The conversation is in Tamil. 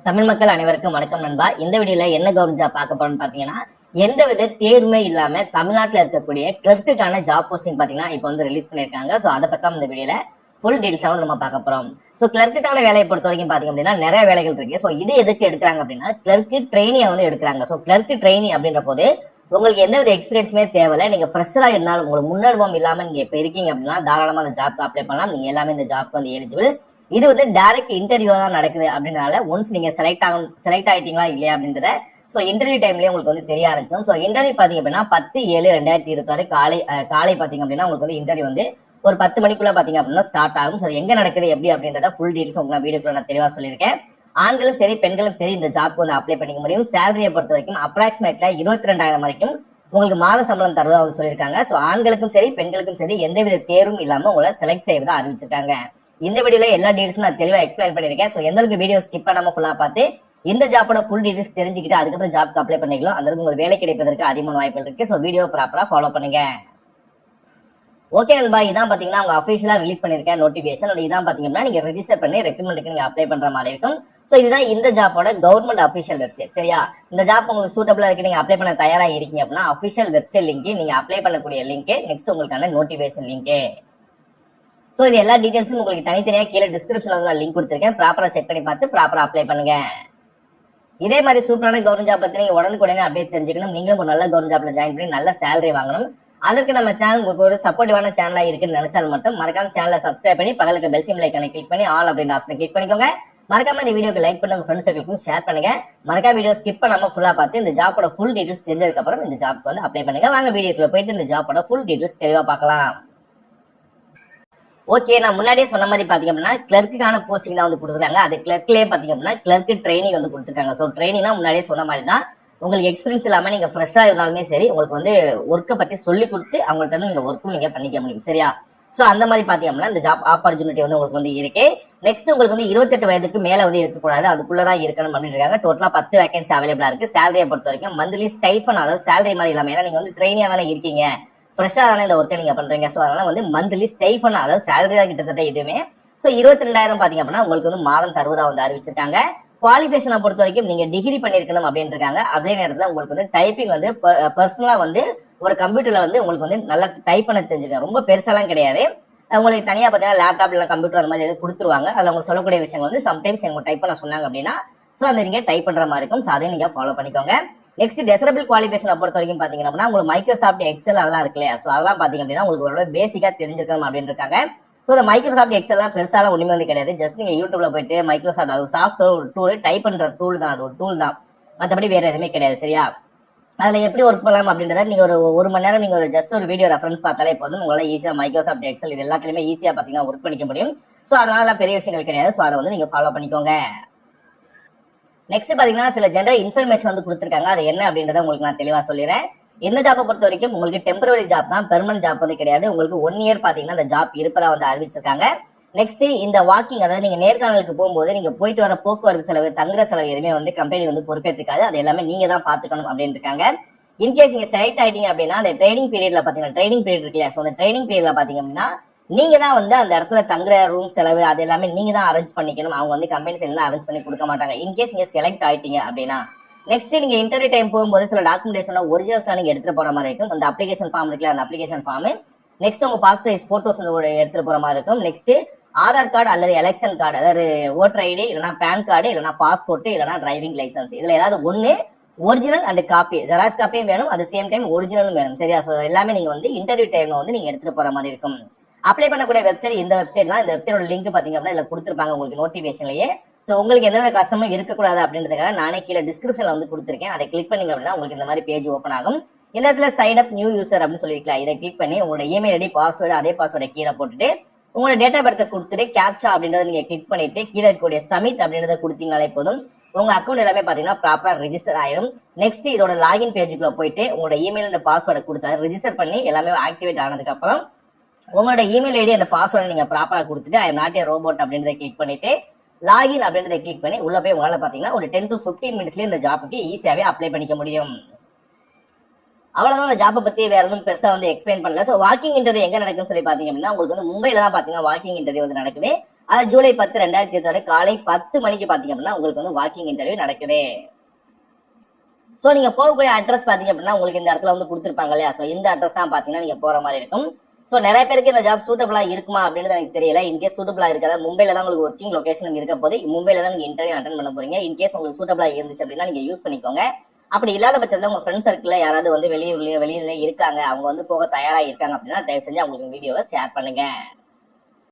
தமிழ் மக்கள் அனைவருக்கும் வணக்கம் நண்பா. இந்த வீடியோல என்ன கவர்மெண்ட் ஜாப் பார்க்க போறோம்னு பாத்தீங்கன்னா, எந்த வித தேர்வுமே இல்லாம தமிழ்நாட்டில் இருக்கக்கூடிய கிளர்க்குக்கான ஜாப் போஸ்டிங் பாத்தீங்கன்னா இப்போ வந்து ரிலீஸ் பண்ணிருக்காங்க. ஸோ அதை பத்தி இந்த வீடியோல ஃபுல் டீடைல்ஸா நம்ம பார்க்க போறோம். ஸோ கிளர்க்குக்கான வேலையை பொறுத்த வரைக்கும் பாத்தீங்க அப்படின்னா நிறைய வேலைகள் இருக்கு. ஸோ இது எதுக்கு எடுக்கிறாங்க அப்படின்னா கிளர்க்கு ட்ரெயினியை வந்து எடுக்கிறாங்க. ஸோ கிளர்க்கு ட்ரெயினி அப்படின்ற போது உங்களுக்கு எந்த வித எக்ஸ்பீரியன்ஸுமே தேவையில்லை. நீங்க ஃப்ரெஷரா இருந்தாலும் உங்களுக்கு முன்னனுபவம் இல்லாம நீங்க இப்ப இருக்கீங்க அப்படின்னா தாராளமா அந்த ஜாப் அப்ளை பண்ணலாம். நீங்க எல்லாமே இந்த ஜாப் வந்து எலிஜிபிள். இது வந்து டைரக்ட் இன்டர்வியூ தான் நடக்குது அப்படின்றனால ஒன்ஸ் நீங்க செலக்ட் ஆயிட்டீங்களா இல்லையா அப்படின்றத ஸோ இன்டர்வியூ டைம்லயே உங்களுக்கு வந்து தெரிய ஆரம்பிச்சோம். ஸோ இன்டர்வியூ பாத்தீங்க அப்படின்னா 10/7/2026 காலை பாத்தீங்க அப்படின்னா உங்களுக்கு வந்து இன்டர்வியூ வந்து ஒரு 10 மணிக்குள்ள பாத்தீங்க அப்படின்னா ஸ்டார்ட் ஆகும். ஸோ எங்க நடக்குது எப்படி அப்படின்றத ஃபுல் டீடைல்ஸ் உங்களுக்கு வீடியோக்குள்ள நான் தெளிவா சொல்லியிருக்கேன். ஆண்களும் சரி பெண்களும் சரி இந்த ஜாப் வந்து அப்ளை பண்ணிக்க முடியும். சேலரியை பொறுத்த வரைக்கும் அப்ராக்சிமேட்ல 22,000 வரைக்கும் உங்களுக்கு மாத சம்பளம் தருவதா அவங்க சொல்லியிருக்காங்க. ஸோ ஆண்களுக்கும் சரி பெண்களுக்கும் சரி எந்தவித தேர்வும் இல்லாம உங்களை செலக்ட் செய்வதா அறிவிச்சிருக்காங்க. இந்த வீடியோல எல்லா டீடைல்ஸும் நான் தெளிவா எக்ஸ்பிளைன் பண்ணிருக்கேன். ஸோ எந்த அளவுக்கு வீடியோ ஸ்கிப் பண்ணாம ஃபுல்லா பார்த்து இந்த ஜாப்போட ஃபுல் டீடைல்ஸ் தெரிஞ்சுக்கிட்டு அதுக்கப்புறம் ஜாப்க்கு அப்ளை பண்ணிக்கலாம். அந்த அளவுக்கு உங்களுக்கு வேலை கிடைப்பதற்கு அதிகமான வாய்ப்புகள் இருக்கு. ஸோ வீடியோ ப்ராப்பரா ஃபாலோ பண்ணுங்க. ஓகே நண்பா, இதான் பாத்தீங்கன்னா அவங்க அஃபிஷியலா ரிலீஸ் பண்ணிருக்கேன் நோட்டிபிகேஷன். இதான் பாத்தீங்கன்னா நீங்க ரெஜிஸ்டர் பண்ணி ரெக்கமெண்டுக்கு நீங்க அப்ளை பண்ற மாதிரி இருக்கும். சோ இதுதான் இந்த ஜாப்போட கவர்மெண்ட் அஃபிஷியல் வெப்சைட். சரியா, இந்த ஜாப் உங்களுக்கு சூட்டபிளா இருக்கு, நீங்க அப்ளை பண்ண தயாரா இருக்கீங்க அப்படின்னா அஃபிஷியல் வெப்சைட் லிங்க், நீங்க அப்ளை பண்ணக்கூடிய லிங்க், நெக்ஸ்ட் உங்களுக்கான நோட்டிபிகேஷன் லிங்க். சோ இது எல்லா டீடைல்ஸும் உங்களுக்கு தனித்தனியா கீழே டிஸ்கிரிப்ஷன்ல வந்து லிங்க் கொடுத்திருக்கேன். ப்ராப்பரா செக் பண்ணி பார்த்து ப்ராப்பரா அப்ளை பண்ணுங்க. இதே மாதிரி சூப்பரான கவர்மெண்ட் ஜாப் பத்தி நீங்க உடனுக்குடனே அப்டேட் தெரிஞ்சுக்கணும். நீங்களும் ஒரு நல்ல கவர்மெண்ட் ஜாப்ல ஜாயின் பண்ணி நல்ல சேலரி வாங்கணும். அதற்கு நம்ம சேனல் உங்களுக்கு ஒரு சப்போர்ட்டிவான சேனலா இருக்குன்னு நினைச்சாலும் மட்டும் மறக்காம சேனலை சப்ஸ்கிரைப் பண்ணி பக்கத்துல பெல் சிம்பல் ஐகானை கிளிக் பண்ணி ஆல் அப்படின்ற ஆப்ஷனை கிளிக் பண்ணிக்கோங்க. மறக்காம இந்த வீடியோக்கு லைக் பண்ணி உங்க ஃப்ரெண்ட்ஸ் சர்க்கிளுக்கும் ஷேர் பண்ணுங்க. மறக்காம வீடியோ ஸ்கிப் பண்ணாம ஃபுல்லா பார்த்து இந்த ஜாப்போட ஃபுல் டீடைல்ஸ் தெரிஞ்சதுக்கு அப்புறம் இந்த ஜாப்க்கு வந்து அப்ளை பண்ணுங்க. வாங்க வீடியோக்குள்ள போயிட்டு இந்த ஜாப்போட ஃபுல் டீடைல்ஸ் தெளிவா பார்க்கலாம். ஓகே, நான் முன்னாடியே சொன்ன மாதிரி பாத்தீங்க அப்படின்னா கிளர்க்குக்கான போஸ்டிங் தான் வந்து கொடுத்துருக்காங்க. அது கிளர்க்லயே பாத்தீங்க அப்படின்னா கிளர்க்கு ட்ரைனிங் வந்து கொடுத்துருக்காங்க. ஸோ ட்ரைனிங்னா முன்னாடியே சொன்ன மாதிரி தான் உங்களுக்கு எக்ஸ்பீரியன்ஸ் இல்லாம நீங்க ஃப்ரெஷ்ஷா இருந்தாலுமே சரி உங்களுக்கு வந்து ஒர்க்கை பத்தி சொல்லி கொடுத்து அவங்கள்ட்ட வந்து இந்த ஒர்க்கும் நீங்க பண்ணிக்க முடியும். சரியா, சோ அந்த மாதிரி பாத்தீங்க அப்படின்னா இந்த ஜாப் ஆப்பர்ச்சுனிட்டி வந்து உங்களுக்கு வந்து இருக்கு. நெக்ஸ்ட் உங்களுக்கு வந்து 28 வயதுக்கு மேல வந்து இருக்கக்கூடாது, அதுக்குள்ளதான் இருக்கணும் அப்படின்னு இருக்காங்க. டோட்டலா 10 வேகன்சி அவைலபிளா இருக்கு. சேலரியை பொறுத்த வரைக்கும் மந்த்லி ஸ்டைஃபன், அதாவது சேலரி மாதிரி இல்லாம, ஏன்னா நீங்க வந்து ட்ரெயினியா தானே இருக்கீங்க, ஃப்ரெஷ்ஷா தானே இந்த ஒர்க்கை நீங்க பண்றீங்க. ஸோ அதனால வந்து மந்த்லி ஸ்டைஃபன், அதாவது சேலரி தான் கிட்டத்தட்ட இதுவுமே. ஸோ 22,000 பாத்தீங்க அப்படின்னா உங்களுக்கு வந்து மாதம் தருவதா வந்து அறிவிச்சிருக்காங்க. குவாலிஃபிகேஷனை பொறுத்த வரைக்கும் நீங்க டிகிரி பண்ணிருக்கணும் அப்படின்னு இருக்காங்க. அதே நேரத்தில் உங்களுக்கு வந்து டைப்பிங் வந்து பர்சனலா வந்து ஒரு கம்ப்யூட்டர்ல வந்து உங்களுக்கு வந்து நல்லா டைப் பண்ண தெரிஞ்சிருக்காங்க. ரொம்ப பெருசாலாம் கிடையாது. உங்களுக்கு தனியா பார்த்தீங்கன்னா லேப்டாப் இல்லை கம்ப்யூட்டர் அந்த மாதிரி எதுவும் கொடுத்துருவாங்க. அதில் உங்களுக்கு சொல்லக்கூடிய விஷயங்கள் வந்து சம்டைம்ஸ் எங்க டைப் பண்ண சொன்னாங்க அப்படின்னா ஸோ அதை நீங்க டைப் பண்ற மாதிரி இருக்கும். ஸோ அதையும் நீங்க ஃபாலோ பண்ணிக்கோங்க. நெக்ஸ்ட் டெசரபிள் குவாலிஃபிகேஷனை பொறுத்த வரைக்கும் பாத்தீங்க அப்படின்னா உங்களுக்கு மைக்ரோசாஃப்ட் எக்ஸல் அதெல்லாம் இருக்கு இல்லையா, ஸோ அதெல்லாம் பாத்தீங்க அப்படின்னா உங்களுக்கு ஒரு பேசிக்கா தெரிஞ்சிருக்கணும் அப்படின்னு இருக்காங்க. ஸோ இந்த மைக்ரோசாஃப்ட் எக்ஸல்லாம் பெருசாலாம் ஒண்ணுமே வந்து கிடையாது. ஜஸ்ட் நீங்க யூடியூப்ல போயிட்டு மைக்ரோசாஃப்ட் அது சாஃப்ட்வேர் ஒரு டூல், டைப் பண்ற டூல் தான், அது ஒரு டூல் தான், மற்றபடி வேற எதுவுமே கிடையாது. சரியா, அதுல எப்படி ஒர்க் பண்ணலாம் அப்படின்றத நீங்க ஒரு மணி நேரம் நீங்க ஒரு ஜஸ்ட் ஒரு வீடியோ ரெஃபரன்ஸ் பார்த்தாலே போதும், உங்களால ஈஸியா மைக்ரோசாஃப்ட் எக்ஸல் இது எல்லாத்துலயுமே ஈஸியா பாத்தீங்கன்னா ஒர்க் பண்ணிக்க முடியும். ஸோ அதனால பெரிய விஷயங்கள் கிடையாது. ஸோ அதை வந்து நீங்க ஃபாலோ பண்ணிக்கோங்க. நெக்ஸ்ட் பாத்தீங்கன்னா சில ஜெனரல் இன்ஃபர்மேஷன் வந்து கொடுத்துருக்காங்க. அது என்ன அப்படின்றத உங்களுக்கு நான் தெளிவா சொல்லிடுறேன். இந்த ஜாப்பை பொறுத்த வரைக்கும் உங்களுக்கு டெம்பரரி ஜாப் தான், பெர்மனன்ட் ஜாப் வந்து கிடையாது. உங்களுக்கு 1 இயர் பாத்தீங்கன்னா இந்த ஜாப் இருப்பதா வந்து அறிவிச்சிருக்காங்க. நெக்ஸ்ட் இந்த வாக்கிங், அதாவது நீங்க நேர்காணலுக்கு போகும்போது நீங்க போயிட்டு வர போக்குவரத்து செலவு, தங்குற செலவு எதுவுமே வந்து கம்பெனி வந்து பொறுப்பேற்றுக்காது. அது எல்லாமே நீங்க தான் பாத்துக்கணும் அப்படின்னு இருக்காங்க. இன்கேஸ் நீங்க செலக்ட் ஆயிட்டீங்க அப்படின்னா அந்த ட்ரைனிங் பீரியட்ல பாத்தீங்கன்னா ட்ரைனிங் பீரியட் இருக்கு இல்லையா, ஸோ அந்த ட்ரைனிங் பீரியட்ல பாத்தீங்க அப்படின்னா நீங்க தான் வந்து அந்த இடத்துல தங்குற ரூம் செலவு அது எல்லாமே நீங்க தான் அரேஞ்ச் பண்ணிக்கணும். அவங்க வந்து கம்பெனி சைட்ல அரேஞ்ச் பண்ணி கொடுக்க மாட்டாங்க. இன்கேஸ் நீங்க செலக்ட் ஆயிட்டீங்க அப்படின்னா நெக்ஸ்ட் நீங்க இன்டர்வியூ டைம் போகும்போது சில டாக்குமெண்டேஷன் ஒரிஜினல்ஸ் நீங்க எடுத்துட்டு போற மாதிரி இருக்கும். அந்த அப்ளிகேஷன் ஃபார்ம் இருக்குல்ல, அந்த அப்ளிகேஷன் ஃபார்ம், நெக்ஸ்ட் உங்க பாஸ்போர்ட் சைஸ் போட்டோஸ் எடுத்துட்டு போற மாதிரி இருக்கும். நெக்ஸ்ட் ஆதார் கார்டு அல்லது எலெக்ஷன் கார்டு, அதாவது ஓட்டர் ஐடி இல்லைனா பேன் கார்டு இல்லைனா பாஸ்போர்ட் இல்லைனா டிரைவிங் லைசன்ஸ், இதுல ஏதாவது ஒண்ணு ஒரிஜினல் அண்ட் காப்பி, ஜெராக்ஸ் காப்பியும் வேணும், அது சேம் டைம் ஒரிஜினலும் வேணும். சரியா, ஸோ எல்லாமே நீங்க வந்து இன்டர்வியூ டைம்ல வந்து நீங்க எடுத்துட்டு போற மாதிரி இருக்கும். அப்ளை பண்ணக்கூடிய வெப்சைட் இந்த வெப்சைட் தான். இந்த வெப்சைட்டோட லிங்க் பாத்தீங்க அப்படின்னா இதுல கொடுத்துருப்பாங்க உங்களுக்கு நோட்டிபிகேஷன்லயே. ஸோ உங்களுக்கு எந்த கஷ்டமும் இருக்கக்கூடாது அப்படின்றதுக்காக நானே கீழே டிஸ்கிரிப்ஷன்ல வந்து கொடுத்துருக்கேன். அதை கிளிக் பண்ணீங்க அப்படின்னா உங்களுக்கு இந்த மாதிரி பேஜ் ஓப்பன் ஆகும். இந்த இடத்துல சைன் அப் நியூ யூசர் அப்படின்னு சொல்லிருக்கலாம். இதை கிளிக் பண்ணி உங்களோட இமெயில் ஐடி பாஸ்வேர்டு அதே பாஸ்வேர்டை கீழே போட்டுட்டு உங்களோட டேட் ஆஃப் பர்த் கொடுத்துட்டு கேப்சா அப்படின்றத நீங்க கிளிக் பண்ணிட்டு கீழே இருக்கக்கூடிய சப்மிட் அப்படின்றத கொடுத்தீங்கனாலே போதும், உங்க அக்கௌண்ட் எல்லாமே பாத்தீங்கன்னா ப்ராப்பரா ரெஜிஸ்டர் ஆயிரும். நெக்ஸ்ட் இதோட லாகின் பேஜுக்குள்ள போயிட்டு உங்களோட இமெயில் அண்ட் பாஸ்வேர்டை கொடுத்தா ரெஜிஸ்டர் பண்ணி எல்லாமே ஆக்டிவேட் ஆனதுக்கு அப்புறம் உங்களோட இமெயில் ஐடி அந்த பாஸ்வேர்டை நீங்க ப்ராப்பரா கொடுத்துட்டு I am not a robot அப்படின்றத கிளிக் பண்ணிட்டு லாகின் அப்படின்றத கிளிக் பண்ணி உள்ள போய் உங்களால பாத்தீங்கன்னா ஒரு 10 to 15 மினிட்ஸ்ல இந்த ஜாப்புக்கு ஈஸியாவே அப்ளை பண்ணிக்க முடியும். அவ்வளவுதான் அந்த ஜாப்பை பத்தி வேற எதுவும் பெருசா வந்து எக்ஸ்பிளைன் பண்ணல. ஸோ வாக்கிங் இன்டர்வியூ எங்க நடக்குன்னு சொல்லி பாத்தீங்க அப்படின்னா உங்களுக்கு வந்து மும்பைல தான் பாத்தீங்கன்னா வாக்கிங் இன்டர்வியூ வந்து நடக்குது. அது ஜூலை 10, 2022 காலை 10 மணிக்கு பாத்தீங்க அப்படின்னா உங்களுக்கு வந்து வாக்கிங் இன்டர்வியூ நடக்குது. சோ நீங்க போகக்கூடிய அட்ரஸ் பாத்தீங்க அப்படின்னா உங்களுக்கு இந்த இடத்துல வந்து கொடுத்துருப்பாங்க இல்லையா, சோ இந்த அட்ரஸ் தான் பாத்தீங்கன்னா நீங்க போற மாதிரி இருக்கும். சோ நிறைய பேருக்கு இந்த ஜாப் சூட்டபிளா இருக்குமா அப்படின்னு எனக்கு தெரியல. இன்கேஸ் சூட்டபிளா இருக்காது, மும்பைல தான் உங்களுக்கு ஒர்க்கிங் லொகேஷன் இருக்க போது, மும்பைல தான் நீங்க இன்டர்வியூ அட்டன் பண்ண போறீங்க. இன்கேஸ் உங்களுக்கு சூட்டபிளா இருந்துச்சு அப்படின்னா நீங்க யூஸ் பண்ணிக்கோங்க. அப்படி இல்லாத பட்சத்துல உங்க ஃப்ரெண்ட் சர்க்கிள்ல யாராவது வந்து வெளியூர்ல இருக்காங்க, அவங்க வந்து போக தயாரா இருக்காங்க அப்படின்னா தயவு செஞ்சு அவங்களுக்கு வீடியோவை ஷேர் பண்ணுங்க.